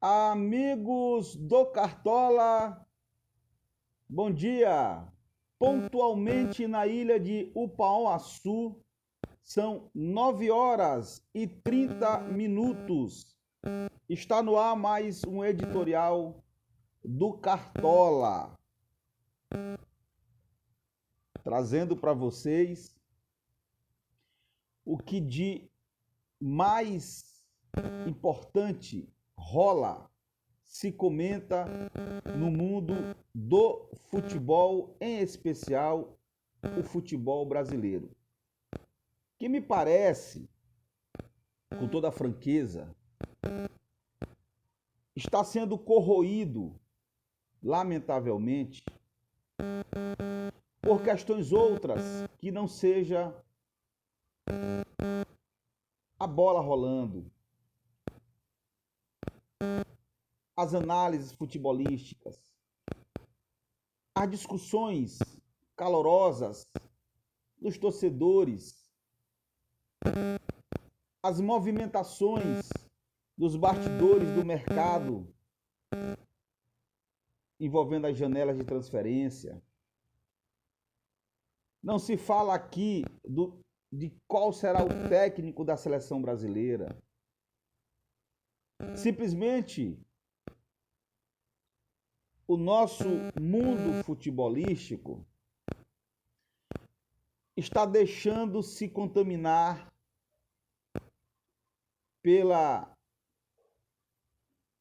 Amigos do Cartola, bom dia! Pontualmente na ilha de Upaon-Açu, são 9 horas e 30 minutos. Está no ar mais um editorial do Cartola, trazendo para vocês o que de mais importante rola, se comenta no mundo do futebol, em especial o futebol brasileiro. Que me parece, com toda a franqueza, está sendo corroído, lamentavelmente, por questões outras que não seja a bola rolando, as análises futebolísticas, as discussões calorosas dos torcedores, as movimentações dos bastidores do mercado envolvendo as janelas de transferência. Não se fala aqui de qual será o técnico da seleção brasileira. Simplesmente o nosso mundo futebolístico está deixando se contaminar pela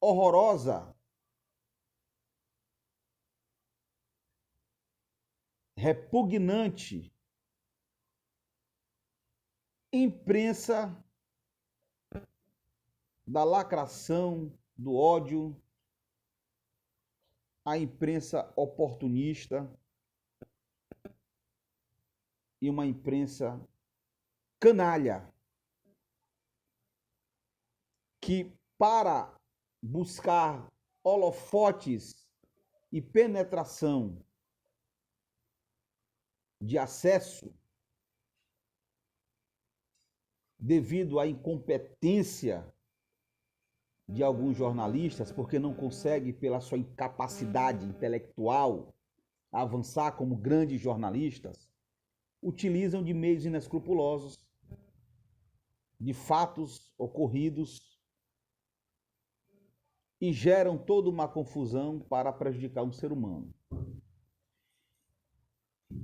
horrorosa, repugnante imprensa da lacração, do ódio, a imprensa oportunista e uma imprensa canalha que, para buscar holofotes e penetração de acesso, devido à incompetência de alguns jornalistas, porque não consegue, pela sua incapacidade intelectual, avançar como grandes jornalistas, utilizam de meios inescrupulosos, de fatos ocorridos, e geram toda uma confusão para prejudicar um ser humano.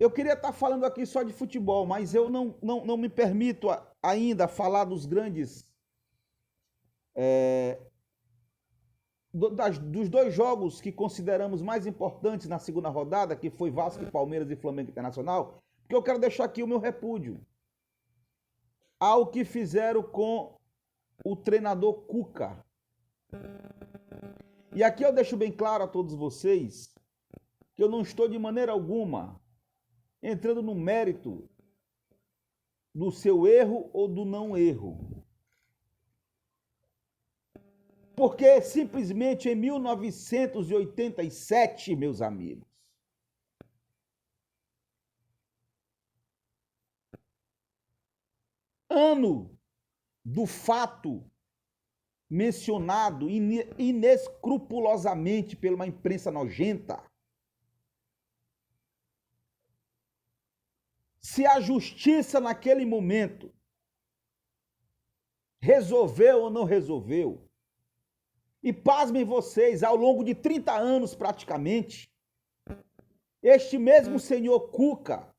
Eu queria estar falando aqui só de futebol, mas eu não me permito ainda falar dos grandes... dos dois jogos que consideramos mais importantes na segunda rodada, que foi Vasco e Palmeiras e Flamengo Internacional, porque eu quero deixar aqui o meu repúdio ao que fizeram com o treinador Cuca. E aqui eu deixo bem claro a todos vocês que eu não estou de maneira alguma entrando no mérito do seu erro ou do não erro. Porque simplesmente em 1987, meus amigos, ano do fato mencionado inescrupulosamente pela uma imprensa nojenta, se a justiça naquele momento resolveu ou não resolveu, e pasmem vocês, ao longo de 30 anos praticamente, este mesmo senhor Cuca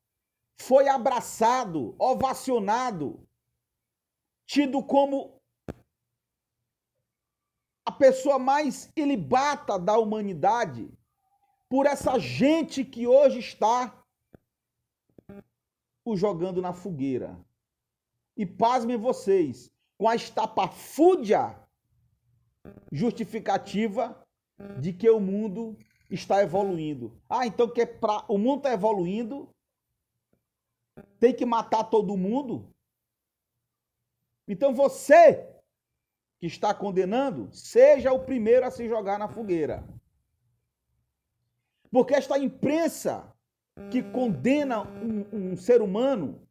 foi abraçado, ovacionado, tido como a pessoa mais ilibata da humanidade por essa gente que hoje está o jogando na fogueira. E pasmem vocês, com a estapafúrdia justificativa de que o mundo está evoluindo. Então que o mundo está evoluindo, tem que matar todo mundo? Então você que está condenando, seja o primeiro a se jogar na fogueira. Porque esta imprensa que condena um ser humano,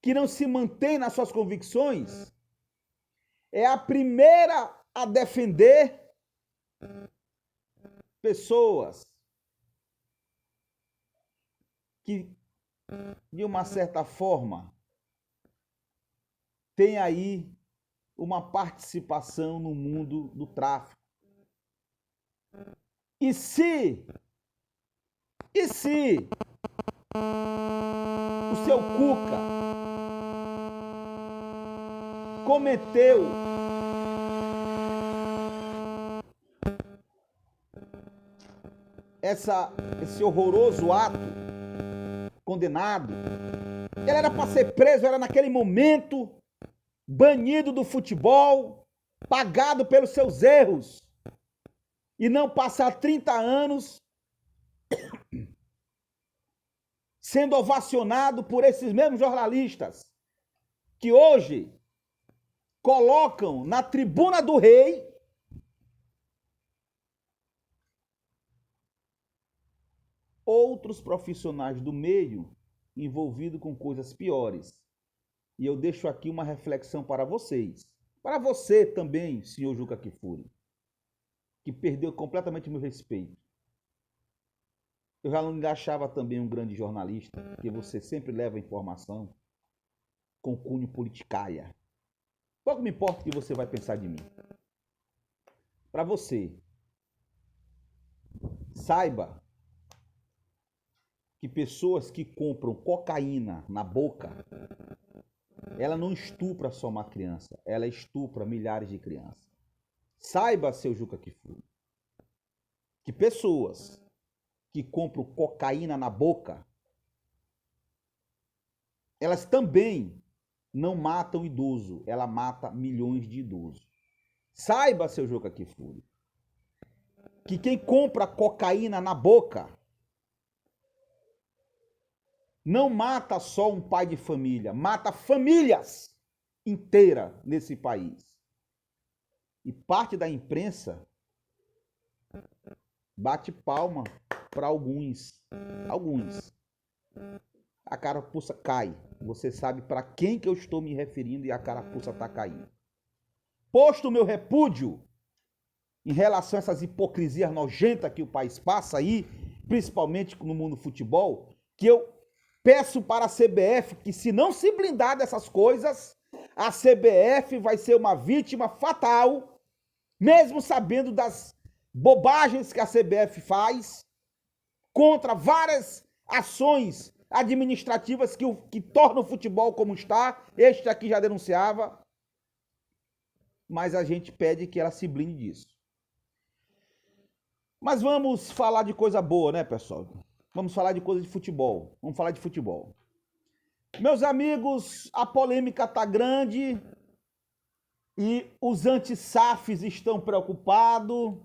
que não se mantém nas suas convicções, é a primeira a defender pessoas que, de uma certa forma, têm aí uma participação no mundo do tráfico. E se o seu Cuca cometeu esse horroroso ato, condenado, ele era para ser preso, era naquele momento, banido do futebol, pagado pelos seus erros, e não passar 30 anos sendo ovacionado por esses mesmos jornalistas que hoje colocam na tribuna do rei outros profissionais do meio envolvidos com coisas piores. E eu deixo aqui uma reflexão para vocês. Para você também, senhor Juca Kfouri, que perdeu completamente meu respeito. Eu já não me achava também um grande jornalista, porque você sempre leva informação com cunho politicaia. Pouco me importa o que você vai pensar de mim. Para você, saiba que pessoas que compram cocaína na boca, ela não estupra só uma criança, ela estupra milhares de crianças. Saiba, seu Juca Kfouri, que pessoas que compram cocaína na boca, elas também não matam idoso, ela mata milhões de idosos. Saiba, seu Juca Kfouri, que quem compra cocaína na boca não mata só um pai de família, mata famílias inteiras nesse país. E parte da imprensa bate palma para alguns. A carapuça cai. Você sabe para quem que eu estou me referindo e a carapuça está caindo. Posto o meu repúdio em relação a essas hipocrisias nojentas que o país passa aí, principalmente no mundo do futebol, que eu peço para a CBF que, se não se blindar dessas coisas, a CBF vai ser uma vítima fatal, mesmo sabendo das bobagens que a CBF faz contra várias ações administrativas que tornam o futebol como está. Este aqui já denunciava, mas a gente pede que ela se blinde disso. Mas vamos falar de coisa boa, né, pessoal? Vamos falar de coisa de futebol. Vamos falar de futebol. Meus amigos, a polêmica tá grande e os anti-SAFs estão preocupados.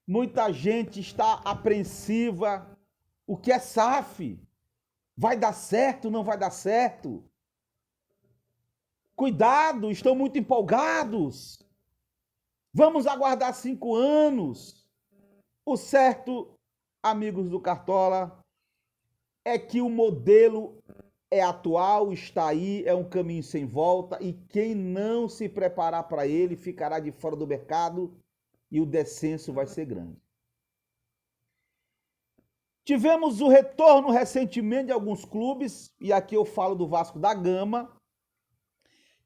Muita gente está apreensiva. O que é SAF? Vai dar certo? Não vai dar certo? Cuidado, estão muito empolgados. Vamos aguardar 5 anos. O certo, amigos do Cartola, é que o modelo é atual, está aí, é um caminho sem volta, e quem não se preparar para ele ficará de fora do mercado e o descenso vai ser grande. Tivemos o retorno recentemente de alguns clubes, e aqui eu falo do Vasco da Gama,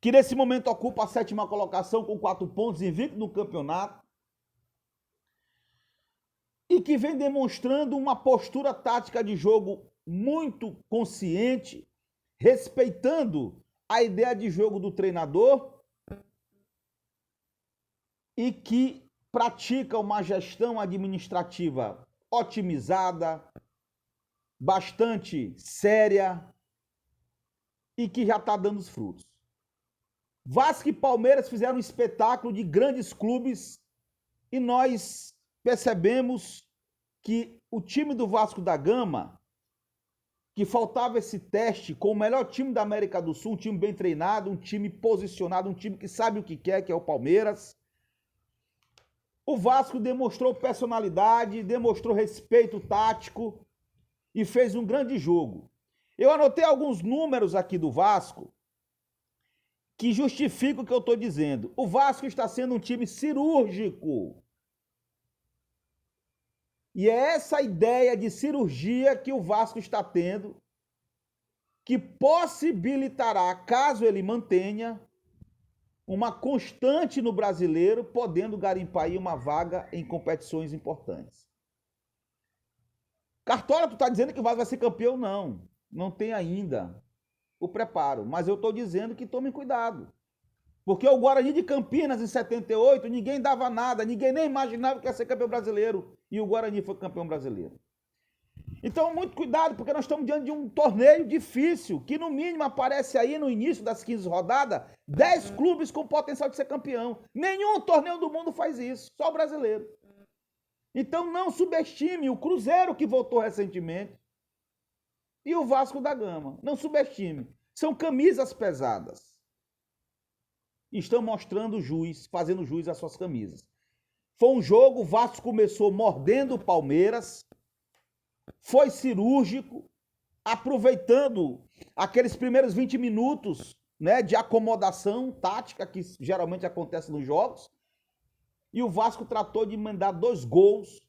que nesse momento ocupa a 7ª colocação com 4 pontos, invicto no campeonato, e que vem demonstrando uma postura tática de jogo muito consciente, respeitando a ideia de jogo do treinador e que pratica uma gestão administrativa otimizada, bastante séria e que já está dando os frutos. Vasco e Palmeiras fizeram um espetáculo de grandes clubes e nós percebemos que o time do Vasco da Gama, que faltava esse teste com o melhor time da América do Sul, um time bem treinado, um time posicionado, um time que sabe o que quer, que é o Palmeiras. O Vasco demonstrou personalidade, demonstrou respeito tático e fez um grande jogo. Eu anotei alguns números aqui do Vasco que justifica o que eu estou dizendo. O Vasco está sendo um time cirúrgico. E é essa ideia de cirurgia que o Vasco está tendo, que possibilitará, caso ele mantenha, uma constante no Brasileiro, podendo garimpar aí uma vaga em competições importantes. Cartola, tu está dizendo que o Vasco vai ser campeão? Não. Não tem ainda o preparo. Mas eu estou dizendo que tomem cuidado. Porque o Guarani de Campinas, em 78, ninguém dava nada, ninguém nem imaginava que ia ser campeão brasileiro. E o Guarani foi campeão brasileiro. Então, muito cuidado, porque nós estamos diante de um torneio difícil, que no mínimo aparece aí no início das 15 rodadas, 10 clubes com potencial de ser campeão. Nenhum torneio do mundo faz isso, só o brasileiro. Então, não subestime o Cruzeiro, que voltou recentemente, e o Vasco da Gama. Não subestime. São camisas pesadas. Estão mostrando jus, fazendo jus às suas camisas. Foi um jogo, o Vasco começou mordendo o Palmeiras, foi cirúrgico, aproveitando aqueles primeiros 20 minutos, né, de acomodação tática que geralmente acontece nos jogos, e o Vasco tratou de mandar 2 gols,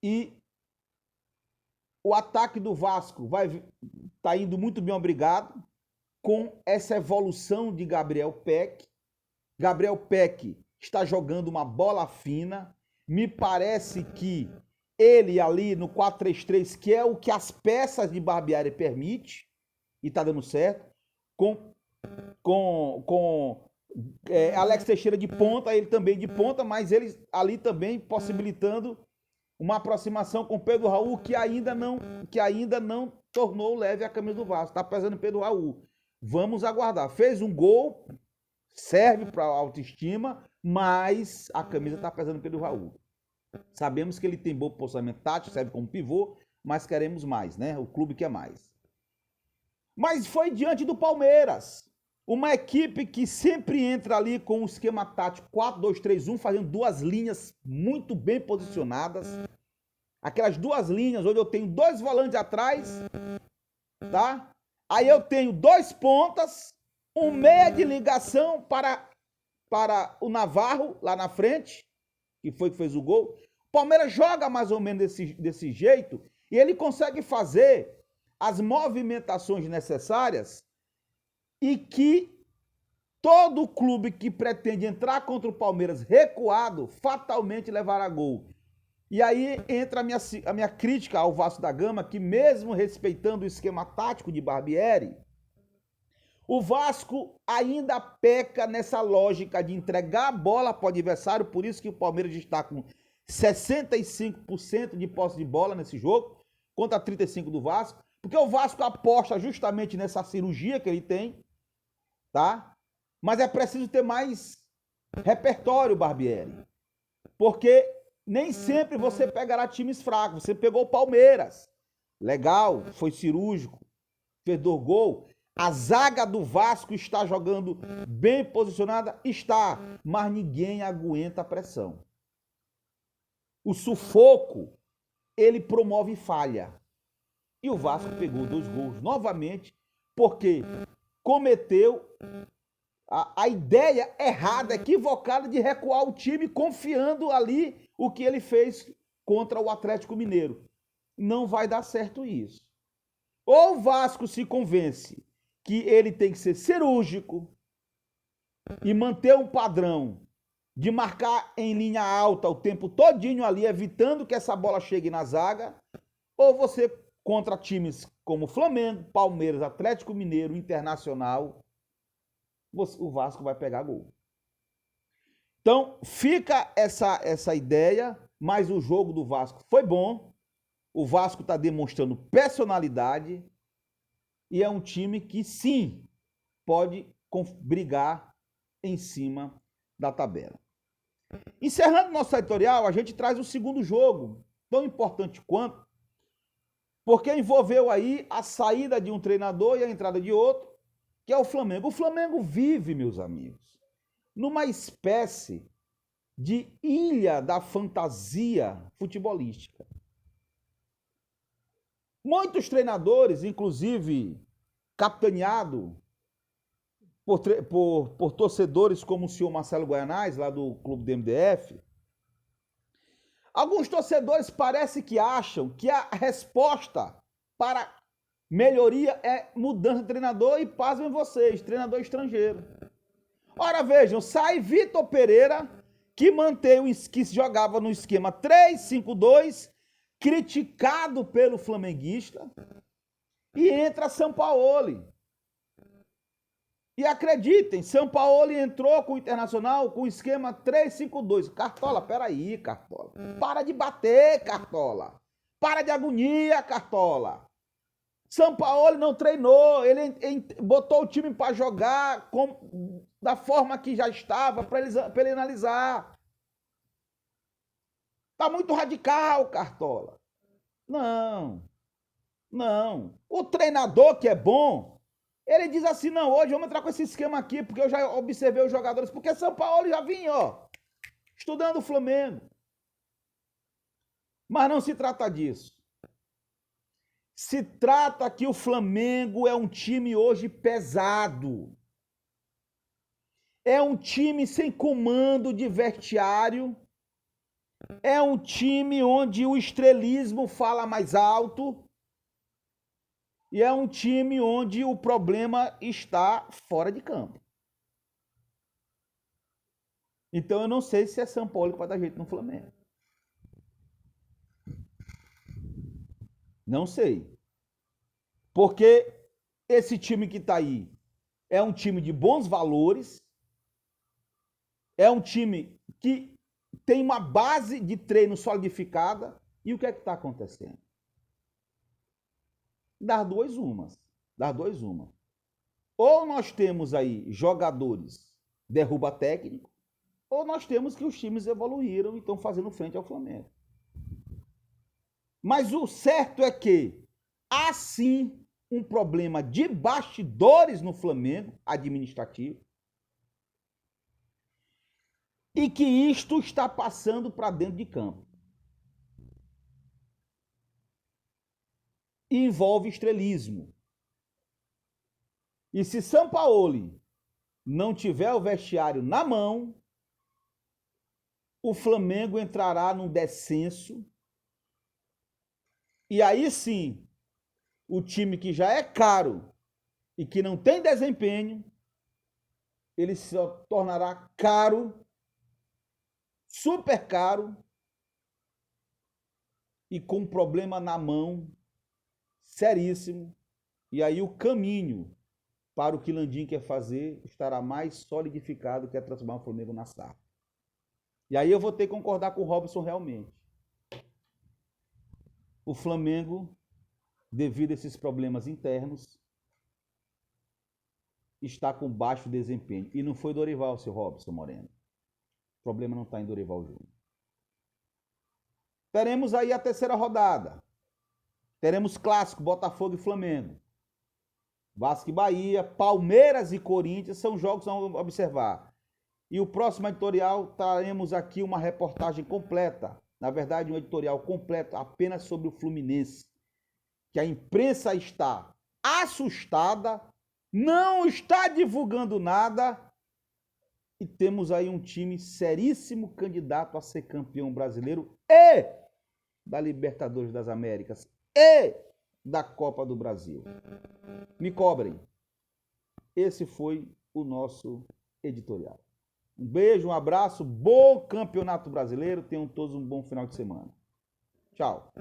e o ataque do Vasco tá indo muito bem, obrigado, com essa evolução de Gabriel Peck. Gabriel Peck está jogando uma bola fina. Me parece que ele ali no 4-3-3, que é o que as peças de Barbieri permite, e está dando certo, com Alex Teixeira de ponta, ele também de ponta, mas ele ali também possibilitando uma aproximação com Pedro Raul, que ainda não tornou leve a camisa do Vasco. Está pesando Pedro Raul. Vamos aguardar. Fez um gol, serve para autoestima, mas a camisa está pesando Pedro Raul. Sabemos que ele tem bom posicionamento tático, serve como pivô, mas queremos mais, né? O clube quer mais. Mas foi diante do Palmeiras. Uma equipe que sempre entra ali com um esquema tático 4-2-3-1, fazendo 2 linhas muito bem posicionadas. Aquelas 2 linhas onde eu tenho 2 volantes atrás, tá? Aí eu tenho 2 pontas, um meia de ligação para o Navarro lá na frente, que foi que fez o gol. O Palmeiras joga mais ou menos desse jeito e ele consegue fazer as movimentações necessárias e que todo clube que pretende entrar contra o Palmeiras recuado fatalmente levará gol. E aí entra a minha crítica ao Vasco da Gama, que mesmo respeitando o esquema tático de Barbieri, o Vasco ainda peca nessa lógica de entregar a bola para o adversário, por isso que o Palmeiras está com 65% de posse de bola nesse jogo, contra 35% do Vasco, porque o Vasco aposta justamente nessa cirurgia que ele tem, tá? Mas é preciso ter mais repertório, Barbieri, porque nem sempre você pegará times fracos. Você pegou o Palmeiras, legal, foi cirúrgico, fez 2 gols. A zaga do Vasco está jogando bem posicionada? Está, mas ninguém aguenta a pressão. O sufoco, ele promove falha. E o Vasco pegou 2 gols novamente, porque cometeu a ideia errada, equivocada de recuar o time, confiando ali o que ele fez contra o Atlético Mineiro. Não vai dar certo isso. Ou o Vasco se convence que ele tem que ser cirúrgico e manter um padrão de marcar em linha alta o tempo todinho ali, evitando que essa bola chegue na zaga, ou você, contra times como Flamengo, Palmeiras, Atlético Mineiro, Internacional, o Vasco vai pegar gol. Então, fica essa ideia, mas o jogo do Vasco foi bom, o Vasco está demonstrando personalidade e é um time que, sim, pode brigar em cima da tabela. Encerrando nosso editorial, a gente traz o segundo jogo, tão importante quanto, porque envolveu aí a saída de um treinador e a entrada de outro, que é o Flamengo. O Flamengo vive, meus amigos, numa espécie de ilha da fantasia futebolística. Muitos treinadores, inclusive capitaneado por torcedores como o senhor Marcelo Guaianazes, lá do Clube do MDF. Alguns torcedores parece que acham que a resposta para melhoria é mudança de treinador e pasmem vocês, treinador estrangeiro. Ora, vejam, sai Vitor Pereira, que jogava no esquema 3-5-2, criticado pelo flamenguista, e entra Sampaoli. E acreditem, Sampaoli entrou com o Internacional com o esquema 3-5-2. Cartola, peraí, Cartola. Para de bater, Cartola. Para de agonia, Cartola. Sampaoli não treinou, ele botou o time para jogar da forma que já estava, para ele analisar. Tá muito radical, Cartola. Não. O treinador que é bom, ele diz assim, não, hoje vamos entrar com esse esquema aqui, porque eu já observei os jogadores, porque Sampaoli já vinha, estudando o Flamengo. Mas não se trata disso. Se trata que o Flamengo é um time hoje pesado. É um time sem comando de vestiário. É um time onde o estrelismo fala mais alto. E é um time onde o problema está fora de campo. Então eu não sei se é Sampaoli que vai dar jeito no Flamengo. Não sei. Porque esse time que está aí é um time de bons valores, é um time que tem uma base de treino solidificada. E o que é que está acontecendo? Das duas umas. Ou nós temos aí jogadores derruba técnico, ou nós temos que os times evoluíram e estão fazendo frente ao Flamengo. Mas o certo é que há sim um problema de bastidores no Flamengo, administrativo, e que isto está passando para dentro de campo. E envolve estrelismo. E se Sampaoli não tiver o vestiário na mão, o Flamengo entrará num descenso. E aí sim, o time que já é caro e que não tem desempenho, ele se tornará caro, super caro e com um problema na mão seríssimo. E aí o caminho para o que Landim quer fazer estará mais solidificado, que é transformar o Flamengo na SAF. E aí eu vou ter que concordar com o Robson realmente. O Flamengo, devido a esses problemas internos, está com baixo desempenho. E não foi Dorival, seu Robson Moreno. O problema não está em Dorival Júnior. Teremos aí a terceira rodada. Teremos clássico, Botafogo e Flamengo. Vasco e Bahia, Palmeiras e Corinthians são jogos a observar. E o próximo editorial traremos aqui uma reportagem completa. Na verdade, um editorial completo apenas sobre o Fluminense. Que a imprensa está assustada, não está divulgando nada. E temos aí um time seríssimo candidato a ser campeão brasileiro e da Libertadores das Américas e da Copa do Brasil. Me cobrem. Esse foi o nosso editorial. Um beijo, um abraço, bom campeonato brasileiro. Tenham todos um bom final de semana. Tchau.